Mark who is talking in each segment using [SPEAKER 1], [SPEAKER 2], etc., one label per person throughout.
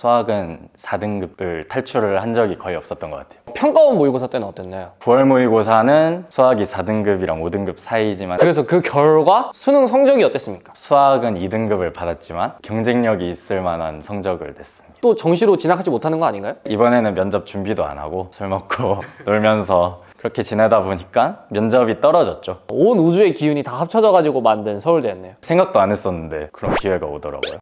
[SPEAKER 1] 수학은 4등급을 탈출을 한 적이 거의 없었던 것 같아요.
[SPEAKER 2] 평가원 모의고사 때는 어땠나요?
[SPEAKER 1] 9월 모의고사는 수학이 4등급이랑 5등급 사이지만
[SPEAKER 2] 그래서 그 결과 수능 성적이 어땠습니까?
[SPEAKER 1] 수학은 2등급을 받았지만 경쟁력이 있을 만한 성적을 냈습니다.
[SPEAKER 2] 또 정시로 진학하지 못하는 거 아닌가요?
[SPEAKER 1] 이번에는 면접 준비도 안 하고 술 먹고 놀면서 그렇게 지내다 보니까 면접이 떨어졌죠.
[SPEAKER 2] 온 우주의 기운이 다 합쳐져가지고 만든 서울대였네요.
[SPEAKER 1] 생각도 안 했었는데 그런 기회가 오더라고요.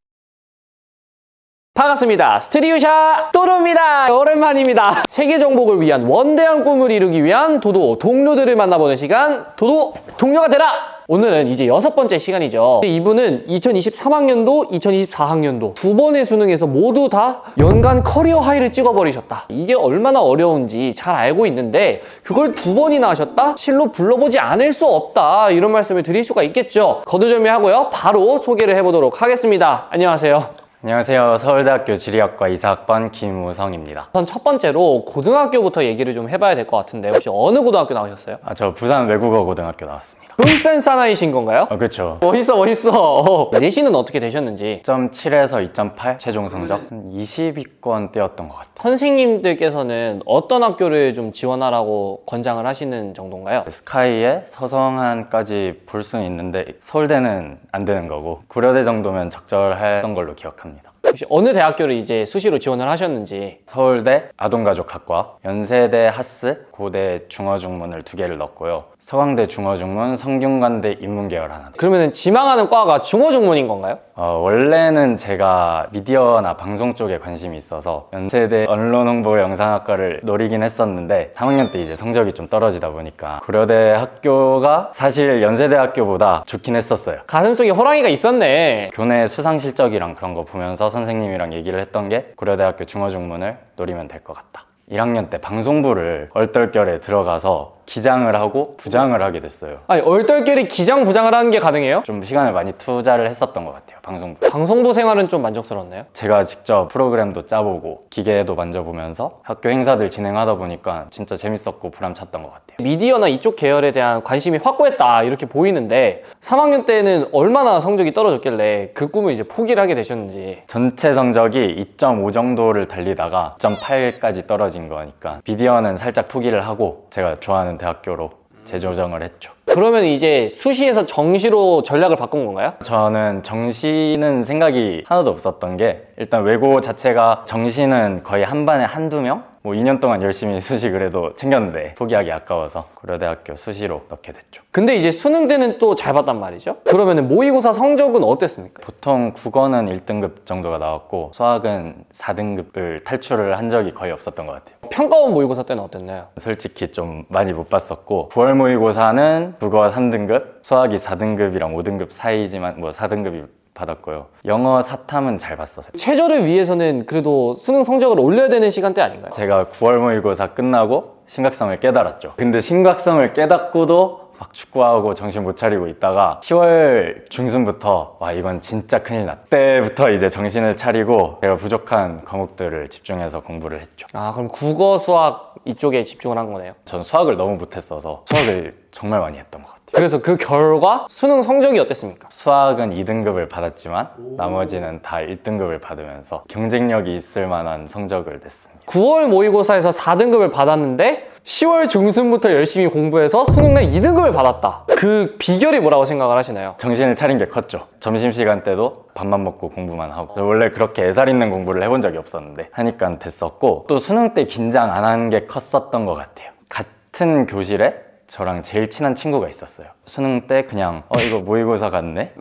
[SPEAKER 2] 반갑습니다. 스튜디오샤 또르입니다. 오랜만입니다. 세계 정복을 위한 원대한 꿈을 이루기 위한 도도 동료들을 만나보는 시간, 도도 동료가 되라! 오늘은 이제 6번째 시간이죠. 이분은 2023학년도, 2024학년도 두 번의 수능에서 모두 다 연간 커리어 하이를 찍어버리셨다. 이게 얼마나 어려운지 잘 알고 있는데 그걸 두 번이나 하셨다? 실로 불러보지 않을 수 없다. 이런 말씀을 드릴 수가 있겠죠. 거두절미하고요. 바로 소개를 해보도록 하겠습니다. 안녕하세요.
[SPEAKER 1] 안녕하세요. 서울대학교 지리학과 2사학번 김우성입니다.
[SPEAKER 2] 우선 첫 번째로 고등학교부터 얘기를 좀 해봐야 될 것 같은데 혹시 어느 고등학교 나오셨어요?
[SPEAKER 1] 저 부산 외국어 고등학교 나왔습니다.
[SPEAKER 2] 울산 사나이신 건가요?
[SPEAKER 1] 그렇죠.
[SPEAKER 2] 멋있어. 내신은 어떻게 되셨는지.
[SPEAKER 1] 2.7에서 2.8 최종 성적 한 20위권대였던 것 같아요.
[SPEAKER 2] 선생님들께서는 어떤 학교를 좀 지원하라고 권장을 하시는 정도인가요?
[SPEAKER 1] 스카이에 서성한까지 볼 수는 있는데 서울대는 안 되는 거고 고려대 정도면 적절했던 걸로 기억합니다.
[SPEAKER 2] 혹시 어느 대학교를 이제 수시로 지원을 하셨는지.
[SPEAKER 1] 서울대 아동가족학과, 연세대 하스, 고대 중어중문을 2개를 넣었고요. 서강대 중어중문, 성균관대 인문계열 하나.
[SPEAKER 2] 그러면 지망하는 과가 중어중문인 건가요?
[SPEAKER 1] 원래는 제가 미디어나 방송 쪽에 관심이 있어서 연세대 언론홍보영상학과를 노리긴 했었는데 3학년 때 이제 성적이 좀 떨어지다 보니까 고려대 학교가 사실 연세대 학교보다 좋긴 했었어요.
[SPEAKER 2] 가슴속에 호랑이가 있었네.
[SPEAKER 1] 교내 수상 실적이랑 그런 거 보면서 선생님이랑 얘기를 했던 게 고려대학교 중어중문을 노리면 될 것 같다. 1학년 때 방송부를 얼떨결에 들어가서 기장을 하고 부장을 하게 됐어요.
[SPEAKER 2] 아니 얼떨결에 기장 부장을 하는 게 가능해요?
[SPEAKER 1] 좀 시간을 많이 투자를 했었던 것 같아요, 방송부.
[SPEAKER 2] 방송부 생활은 좀 만족스럽나요?
[SPEAKER 1] 제가 직접 프로그램도 짜보고 기계도 만져보면서 학교 행사들 진행하다 보니까 진짜 재밌었고 보람찼던 것 같아요.
[SPEAKER 2] 미디어나 이쪽 계열에 대한 관심이 확고했다 이렇게 보이는데 3학년 때는 얼마나 성적이 떨어졌길래 그 꿈을 이제 포기를 하게 되셨는지.
[SPEAKER 1] 전체 성적이 2.5 정도를 달리다가 2.8까지 떨어진 거니까 미디어는 살짝 포기를 하고 제가 좋아하는 대학교로 재조정을 했죠.
[SPEAKER 2] 그러면 이제 수시에서 정시로 전략을 바꾼 건가요?
[SPEAKER 1] 저는 정시는 생각이 하나도 없었던 게 일단 외고 자체가 정시는 거의 한 반에 한두 명? 2년 동안 열심히 수시 그래도 챙겼는데 포기하기 아까워서 고려대학교 수시로 넣게 됐죠.
[SPEAKER 2] 근데 이제 수능 때는 또 잘 봤단 말이죠? 그러면 모의고사 성적은 어땠습니까?
[SPEAKER 1] 보통 국어는 1등급 정도가 나왔고 수학은 4등급을 탈출을 한 적이 거의 없었던 것 같아요.
[SPEAKER 2] 평가원 모의고사 때는 어땠나요?
[SPEAKER 1] 솔직히 좀 많이 못 봤었고 9월 모의고사는 국어 3등급, 수학이 4등급이랑 5등급 사이지만 4등급이 받았고요. 영어 사탐은 잘 봤었어요.
[SPEAKER 2] 최저를 위해서는 그래도 수능 성적을 올려야 되는 시간대 아닌가요?
[SPEAKER 1] 제가 9월 모의고사 끝나고 심각성을 깨달았죠. 근데 심각성을 깨닫고도 막 축구하고 정신 못 차리고 있다가 10월 중순부터 와 이건 진짜 큰일 났다. 그때부터 이제 정신을 차리고 제가 부족한 과목들을 집중해서 공부를 했죠.
[SPEAKER 2] 그럼 국어, 수학 이쪽에 집중을 한 거네요.
[SPEAKER 1] 전 수학을 너무 못했어서 수학을 정말 많이 했던 것 같아요.
[SPEAKER 2] 그래서 그 결과 수능 성적이 어땠습니까?
[SPEAKER 1] 수학은 2등급을 받았지만 나머지는 다 1등급을 받으면서 경쟁력이 있을 만한 성적을 냈습니다.
[SPEAKER 2] 9월 모의고사에서 4등급을 받았는데 10월 중순부터 열심히 공부해서 수능날 2등급을 받았다. 그 비결이 뭐라고 생각을 하시나요?
[SPEAKER 1] 정신을 차린 게 컸죠. 점심시간 때도 밥만 먹고 공부만 하고 원래 그렇게 애살 있는 공부를 해본 적이 없었는데 하니까 됐었고 또 수능 때 긴장 안 하는 게 컸었던 것 같아요. 같은 교실에 저랑 제일 친한 친구가 있었어요. 수능 때 그냥 이거 모의고사 같네?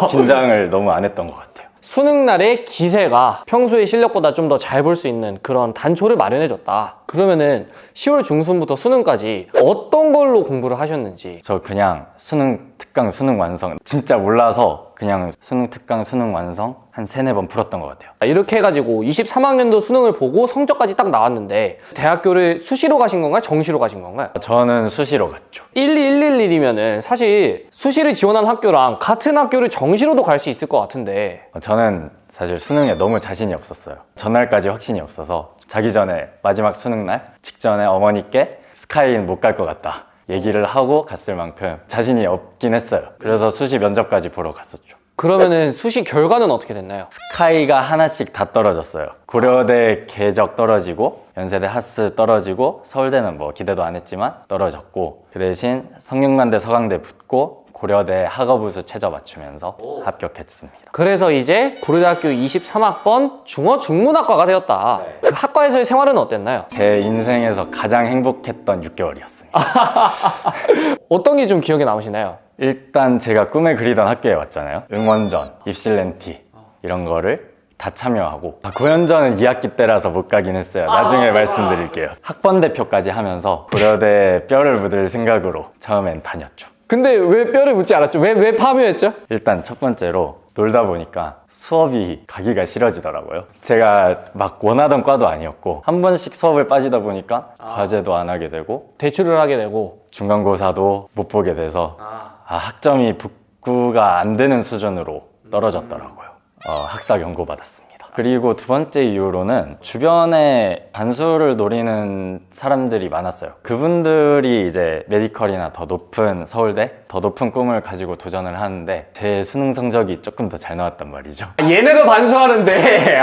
[SPEAKER 1] 긴장을 너무 안 했던 것 같아요.
[SPEAKER 2] 수능날의 기세가 평소의 실력보다 좀 더 잘 볼 수 있는 그런 단초를 마련해줬다. 그러면은 10월 중순부터 수능까지 어떤 걸로 공부를 하셨는지.
[SPEAKER 1] 저 그냥 수능 특강 수능 완성 진짜 몰라서 그냥 수능 특강 수능 완성 한 3-4번 풀었던 것 같아요.
[SPEAKER 2] 이렇게 해가지고 23학년도 수능을 보고 성적까지 딱 나왔는데 대학교를 수시로 가신 건가요? 정시로 가신 건가요?
[SPEAKER 1] 저는 수시로 갔죠.
[SPEAKER 2] 12111이면은 사실 수시를 지원한 학교랑 같은 학교를 정시로도 갈 수 있을 것 같은데.
[SPEAKER 1] 저는 사실 수능에 너무 자신이 없었어요. 전날까지 확신이 없어서 자기 전에 마지막 수능날 직전에 어머니께 스카이는 못 갈 것 같다 얘기를 하고 갔을 만큼 자신이 없긴 했어요. 그래서 수시 면접까지 보러 갔었죠.
[SPEAKER 2] 그러면은 수시 결과는 어떻게 됐나요?
[SPEAKER 1] 스카이가 하나씩 다 떨어졌어요. 고려대 궤적 떨어지고 연세대 하스 떨어지고 서울대는 뭐 기대도 안 했지만 떨어졌고 그 대신 성균관대 서강대 붙고 고려대 학업우수 최저 맞추면서 합격했습니다.
[SPEAKER 2] 그래서 이제 고려대학교 23학번 중어중문학과가 되었다. 그 학과에서의 생활은 어땠나요?
[SPEAKER 1] 제 인생에서 가장 행복했던 6개월이었습니다.
[SPEAKER 2] 어떤 게 좀 기억에 남으시나요?
[SPEAKER 1] 일단 제가 꿈에 그리던 학교에 왔잖아요. 응원전, 입실렌티 이런 거를 다 참여하고 고연전은 2학기 때라서 못 가긴 했어요. 나중에 말씀드릴게요. 학번 대표까지 하면서 고려대 뼈를 묻을 생각으로 처음엔 다녔죠.
[SPEAKER 2] 근데 왜 뼈를 묻지 않았죠? 왜 파묘했죠?
[SPEAKER 1] 일단 첫 번째로 놀다 보니까 수업이 가기가 싫어지더라고요. 제가 막 원하던 과도 아니었고 한 번씩 수업을 빠지다 보니까 과제도 안 하게 되고
[SPEAKER 2] 대출을 하게 되고
[SPEAKER 1] 중간고사도 못 보게 돼서 학점이 복구가 안 되는 수준으로 떨어졌더라고요. 학사 경고 받았습니다. 그리고 두 번째 이유로는 주변에 반수를 노리는 사람들이 많았어요. 그분들이 이제 메디컬이나 더 높은 서울대, 더 높은 꿈을 가지고 도전을 하는데 제 수능 성적이 조금 더 잘 나왔단 말이죠.
[SPEAKER 2] 얘네도 반수하는데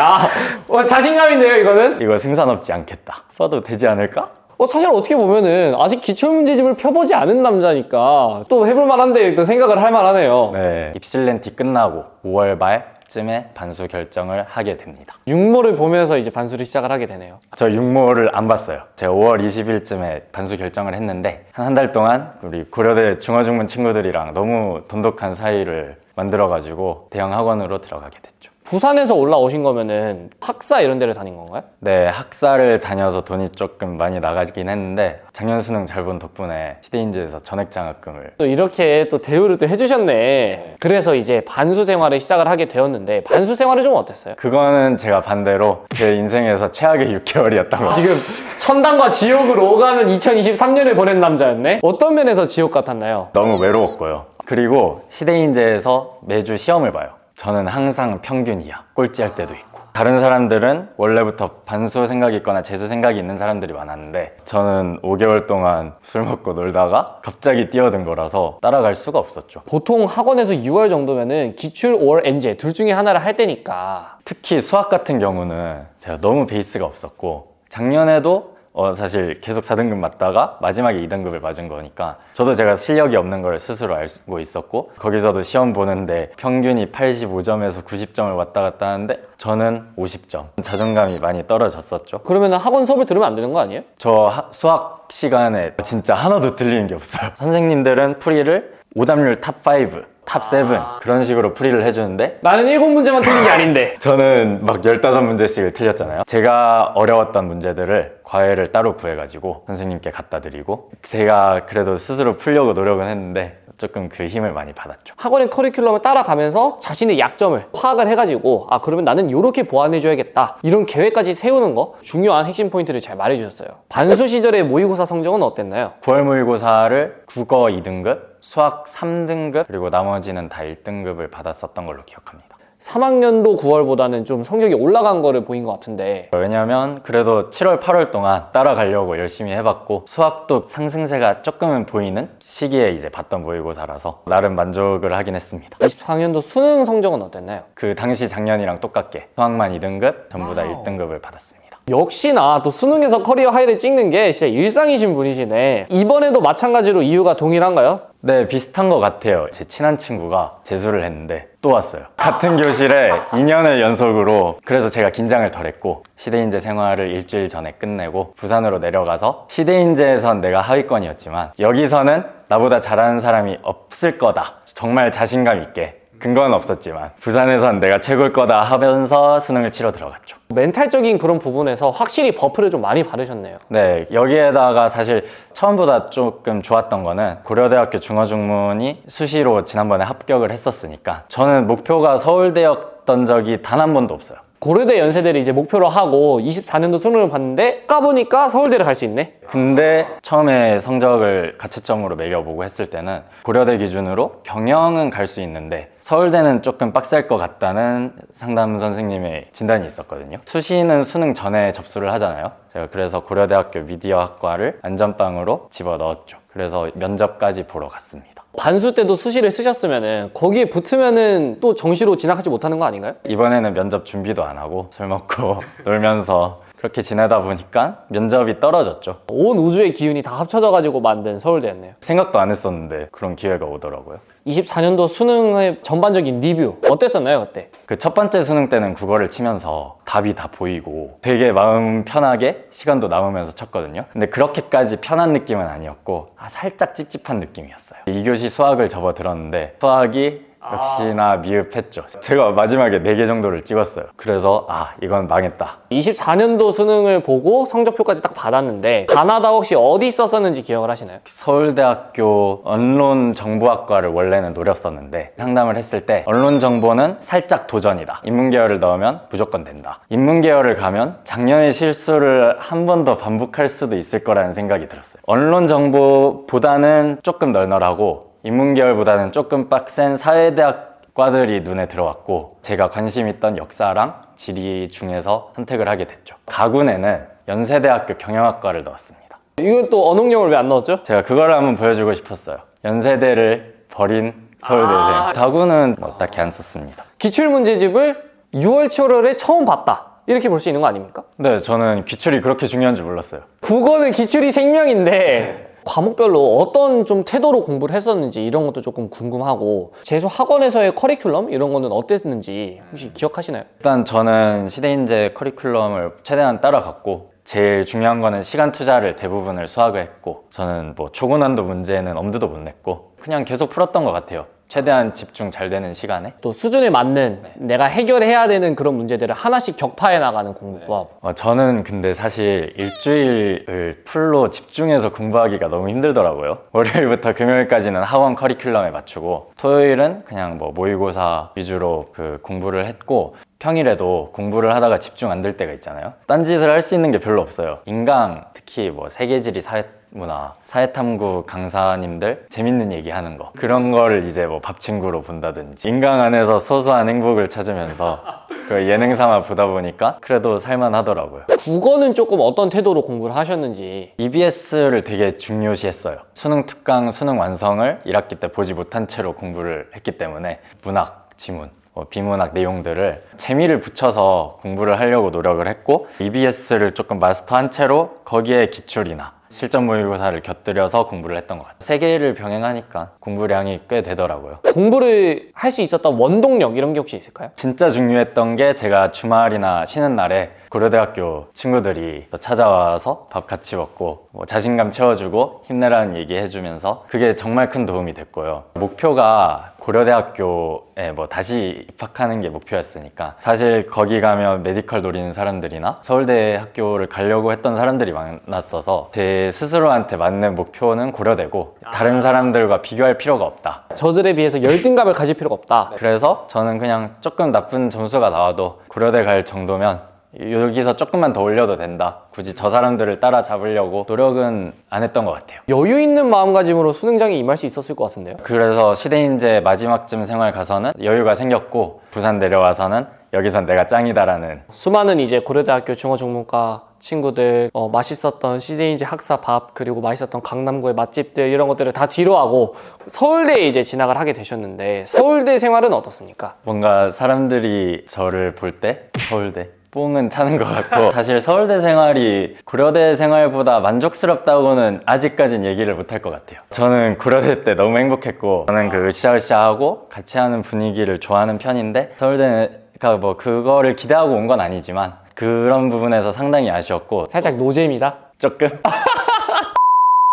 [SPEAKER 2] 자신감인데요 이거는?
[SPEAKER 1] 이거 승산 없지 않겠다. 봐도 되지 않을까?
[SPEAKER 2] 사실 어떻게 보면은 아직 기출문제집을 펴보지 않은 남자니까 또 해볼 만한데 또 생각을 할 만하네요.
[SPEAKER 1] 네, 입실렌티 끝나고 5월 말쯤에 반수 결정을 하게 됩니다.
[SPEAKER 2] 육모를 보면서 이제 반수를 시작을 하게 되네요.
[SPEAKER 1] 저 육모를 안 봤어요. 제가 5월 20일쯤에 반수 결정을 했는데 한 달 동안 우리 고려대 중어중문 친구들이랑 너무 돈독한 사이를 만들어가지고 대형 학원으로 들어가게 됐죠.
[SPEAKER 2] 부산에서 올라오신 거면은 학사 이런 데를 다닌 건가요?
[SPEAKER 1] 네, 학사를 다녀서 돈이 조금 많이 나가긴 했는데 작년 수능 잘 본 덕분에 시대인지에서 전액장학금을
[SPEAKER 2] 또 이렇게 또 대우를 또 해주셨네. 그래서 이제 반수 생활을 시작을 하게 되었는데 반수 생활은 좀 어땠어요?
[SPEAKER 1] 그거는 제가 반대로 제 인생에서 최악의 6개월이었던 것 같아요.
[SPEAKER 2] 지금 천당과 지옥으로 오가는 2023년을 보낸 남자였네? 어떤 면에서 지옥 같았나요?
[SPEAKER 1] 너무 외로웠고요. 그리고 시대인재에서 매주 시험을 봐요. 저는 항상 평균이야. 꼴찌할 때도 있고. 다른 사람들은 원래부터 반수 생각이 있거나 재수 생각이 있는 사람들이 많았는데 저는 5개월 동안 술 먹고 놀다가 갑자기 뛰어든 거라서 따라갈 수가 없었죠.
[SPEAKER 2] 보통 학원에서 6월 정도면은 기출 or 엔제 둘 중에 하나를 할 때니까
[SPEAKER 1] 특히 수학 같은 경우는 제가 너무 베이스가 없었고 작년에도 사실 계속 4등급 맞다가 마지막에 2등급을 맞은 거니까 저도 제가 실력이 없는 걸 스스로 알고 있었고 거기서도 시험 보는데 평균이 85점에서 90점을 왔다 갔다 하는데 저는 50점. 자존감이 많이 떨어졌었죠.
[SPEAKER 2] 그러면 학원 수업을 들으면 안 되는 거 아니에요?
[SPEAKER 1] 저 수학 시간에 진짜 하나도 틀리는 게 없어요. 선생님들은 풀이를 오답률 탑5, 탑7 그런 식으로 풀이를 해주는데
[SPEAKER 2] 나는 7문제만 틀린 게 아닌데
[SPEAKER 1] 저는 막 15문제씩을 틀렸잖아요. 제가 어려웠던 문제들을 과외를 따로 구해가지고 선생님께 갖다 드리고 제가 그래도 스스로 풀려고 노력은 했는데 조금 그 힘을 많이 받았죠.
[SPEAKER 2] 학원의 커리큘럼을 따라가면서 자신의 약점을 파악을 해가지고 그러면 나는 이렇게 보완해줘야겠다 이런 계획까지 세우는 거 중요한 핵심 포인트를 잘 말해주셨어요. 반수 시절의 모의고사 성적은 어땠나요?
[SPEAKER 1] 9월 모의고사를 국어 2등급, 수학 3등급 그리고 나머지는 다 1등급을 받았었던 걸로 기억합니다.
[SPEAKER 2] 3학년도 9월보다는 좀 성적이 올라간 거를 보인 것 같은데
[SPEAKER 1] 왜냐면 그래도 7월, 8월 동안 따라가려고 열심히 해봤고 수학도 상승세가 조금은 보이는 시기에 이제 봤던 모의고사라서 나름 만족을 하긴 했습니다.
[SPEAKER 2] 24학년도 수능 성적은 어땠나요?
[SPEAKER 1] 그 당시 작년이랑 똑같게 수학만 2등급, 전부 다 1등급을 받았습니다.
[SPEAKER 2] 역시나 또 수능에서 커리어 하이를 찍는 게 진짜 일상이신 분이시네. 이번에도 마찬가지로 이유가 동일한가요?
[SPEAKER 1] 네, 비슷한 것 같아요. 제 친한 친구가 재수를 했는데 또 왔어요. 같은 교실에 2년을 연속으로. 그래서 제가 긴장을 덜 했고 시대인재 생활을 일주일 전에 끝내고 부산으로 내려가서 시대인재에선 내가 하위권이었지만 여기서는 나보다 잘하는 사람이 없을 거다. 정말 자신감 있게. 근거는 없었지만 부산에선 내가 최고일 거다 하면서 수능을 치러 들어갔죠.
[SPEAKER 2] 멘탈적인 그런 부분에서 확실히 버프를 좀 많이 받으셨네요.
[SPEAKER 1] 네, 여기에다가 사실 처음보다 조금 좋았던 거는 고려대학교 중어중문이 수시로 지난번에 합격을 했었으니까 저는 목표가 서울대였던 적이 단 한 번도 없어요.
[SPEAKER 2] 고려대 연세대를 이제 목표로 하고 24년도 수능을 봤는데 까보니까 서울대를 갈 수 있네.
[SPEAKER 1] 근데 처음에 성적을 가채점으로 매겨보고 했을 때는 고려대 기준으로 경영은 갈 수 있는데 서울대는 조금 빡셀 것 같다는 상담 선생님의 진단이 있었거든요. 수시는 수능 전에 접수를 하잖아요. 제가 그래서 고려대학교 미디어학과를 안전빵으로 집어넣었죠. 그래서 면접까지 보러 갔습니다.
[SPEAKER 2] 반수 때도 수시를 쓰셨으면은 거기에 붙으면은 또 정시로 진학하지 못하는 거 아닌가요?
[SPEAKER 1] 이번에는 면접 준비도 안 하고 술 먹고 놀면서 그렇게 지내다 보니까 면접이 떨어졌죠.
[SPEAKER 2] 온 우주의 기운이 다 합쳐져가지고 만든 서울대였네요.
[SPEAKER 1] 생각도 안 했었는데 그런 기회가 오더라고요.
[SPEAKER 2] 24년도 수능의 전반적인 리뷰 어땠었나요, 그때?
[SPEAKER 1] 그 첫 번째 수능 때는 국어를 치면서 답이 다 보이고 되게 마음 편하게 시간도 남으면서 쳤거든요. 근데 그렇게까지 편한 느낌은 아니었고 살짝 찝찝한 느낌이었어요. 2교시 수학을 접어들었는데 수학이 역시나 미흡했죠. 제가 마지막에 4개 정도를 찍었어요. 그래서 이건 망했다.
[SPEAKER 2] 24년도 수능을 보고 성적표까지 딱 받았는데 가나다 혹시 어디 있었었는지 기억을 하시나요?
[SPEAKER 1] 서울대학교 언론정보학과를 원래는 노렸었는데 상담을 했을 때 언론정보는 살짝 도전이다. 인문계열을 넣으면 무조건 된다. 인문계열을 가면 작년의 실수를 한 번 더 반복할 수도 있을 거라는 생각이 들었어요. 언론정보보다는 조금 널널하고 인문계열보다는 조금 빡센 사회대학과들이 눈에 들어왔고 제가 관심 있던 역사랑 지리 중에서 선택을 하게 됐죠. 가군에는 연세대학교 경영학과를 넣었습니다.
[SPEAKER 2] 이건 또 언홍영을 왜 안 넣었죠?
[SPEAKER 1] 제가 그걸 한번 보여주고 싶었어요. 연세대를 버린 서울대생. 가군은 딱히 안 썼습니다.
[SPEAKER 2] 기출문제집을 6월, 7월에 처음 봤다. 이렇게 볼 수 있는 거 아닙니까?
[SPEAKER 1] 네, 저는 기출이 그렇게 중요한 줄 몰랐어요.
[SPEAKER 2] 국어는 기출이 생명인데 과목별로 어떤 좀 태도로 공부를 했었는지 이런 것도 조금 궁금하고 재수 학원에서의 커리큘럼 이런 거는 어땠는지 혹시 기억하시나요?
[SPEAKER 1] 일단 저는 시대인재 커리큘럼을 최대한 따라갔고 제일 중요한 거는 시간 투자를 대부분을 수학을 했고 저는 뭐 초고난도 문제는 엄두도 못 냈고 그냥 계속 풀었던 것 같아요. 최대한 집중 잘 되는 시간에.
[SPEAKER 2] 또 수준에 맞는 내가 해결해야 되는 그런 문제들을 하나씩 격파해 나가는 공부법.
[SPEAKER 1] 저는 근데 사실 일주일을 풀로 집중해서 공부하기가 너무 힘들더라고요. 월요일부터 금요일까지는 학원 커리큘럼에 맞추고 토요일은 그냥 뭐 모의고사 위주로 그 공부를 했고 평일에도 공부를 하다가 집중 안 될 때가 있잖아요. 딴짓을 할 수 있는 게 별로 없어요. 인강, 특히 뭐 세계지리, 사회문화, 사회탐구 강사님들 재밌는 얘기하는 거 그런 거를 이제 뭐 밥 친구로 본다든지 인강 안에서 소소한 행복을 찾으면서 그 예능 삼아 보다 보니까 그래도 살만하더라고요.
[SPEAKER 2] 국어는 조금 어떤 태도로 공부를 하셨는지.
[SPEAKER 1] EBS를 되게 중요시했어요. 수능 특강, 수능 완성을 1학기 때 보지 못한 채로 공부를 했기 때문에 문학, 지문 비문학 내용들을 재미를 붙여서 공부를 하려고 노력을 했고 EBS를 조금 마스터한 채로 거기에 기출이나 실전 모의고사를 곁들여서 공부를 했던 것 같아요. 3개를 병행하니까 공부량이 꽤 되더라고요.
[SPEAKER 2] 공부를 할 수 있었던 원동력 이런 게 혹시 있을까요?
[SPEAKER 1] 진짜 중요했던 게 제가 주말이나 쉬는 날에 고려대학교 친구들이 찾아와서 밥 같이 먹고 자신감 채워주고 힘내라는 얘기 해주면서 그게 정말 큰 도움이 됐고요. 목표가 고려대학교에 다시 입학하는 게 목표였으니까 사실 거기 가면 메디컬 노리는 사람들이나 서울대 학교를 가려고 했던 사람들이 많았어서 제 스스로한테 맞는 목표는 고려대고 다른 사람들과 비교할 필요가 없다.
[SPEAKER 2] 저들에 비해서 열등감을 가질 필요가 없다.
[SPEAKER 1] 그래서 저는 그냥 조금 나쁜 점수가 나와도 고려대 갈 정도면 여기서 조금만 더 올려도 된다. 굳이 저 사람들을 따라잡으려고 노력은 안 했던 것 같아요.
[SPEAKER 2] 여유 있는 마음가짐으로 수능장에 임할 수 있었을 것 같은데요?
[SPEAKER 1] 그래서 시대인재 마지막쯤 생활 가서는 여유가 생겼고 부산 내려와서는 여기선 내가 짱이다라는
[SPEAKER 2] 수많은 이제 고려대학교 중어중문과 친구들 맛있었던 시대인재 학사 밥 그리고 맛있었던 강남구의 맛집들 이런 것들을 다 뒤로 하고 서울대에 이제 진학을 하게 되셨는데 서울대 생활은 어떻습니까?
[SPEAKER 1] 뭔가 사람들이 저를 볼 때 서울대 뽕은 차는 것 같고 사실 서울대 생활이 고려대 생활보다 만족스럽다고는 아직까진 얘기를 못할 것 같아요. 저는 고려대 때 너무 행복했고 저는 그 으쌰으쌰하고 같이 하는 분위기를 좋아하는 편인데 서울대가 그거를 기대하고 온 건 아니지만 그런 부분에서 상당히 아쉬웠고
[SPEAKER 2] 살짝 노잼이다?
[SPEAKER 1] 조금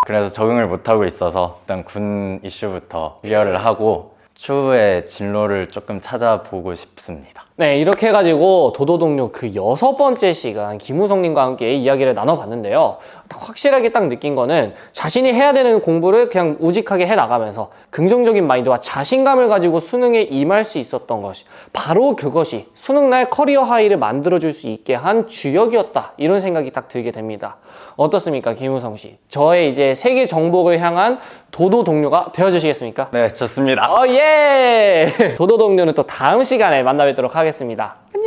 [SPEAKER 1] 그래서 적응을 못하고 있어서 일단 군 이슈부터 클리어를 하고 추후에 진로를 조금 찾아보고 싶습니다.
[SPEAKER 2] 네, 이렇게 해가지고 도도동료 그 6번째 시간 김우성님과 함께 이야기를 나눠봤는데요. 확실하게 딱 느낀 거는 자신이 해야 되는 공부를 그냥 우직하게 해나가면서 긍정적인 마인드와 자신감을 가지고 수능에 임할 수 있었던 것이 바로 그것이 수능날 커리어 하이를 만들어줄 수 있게 한 주역이었다. 이런 생각이 딱 들게 됩니다. 어떻습니까, 김우성 씨? 저의 이제 세계 정복을 향한 도도동료가 되어주시겠습니까?
[SPEAKER 1] 네, 좋습니다.
[SPEAKER 2] 예! 도도동료는 또 다음 시간에 만나 뵙도록 하겠습니다. 안녕!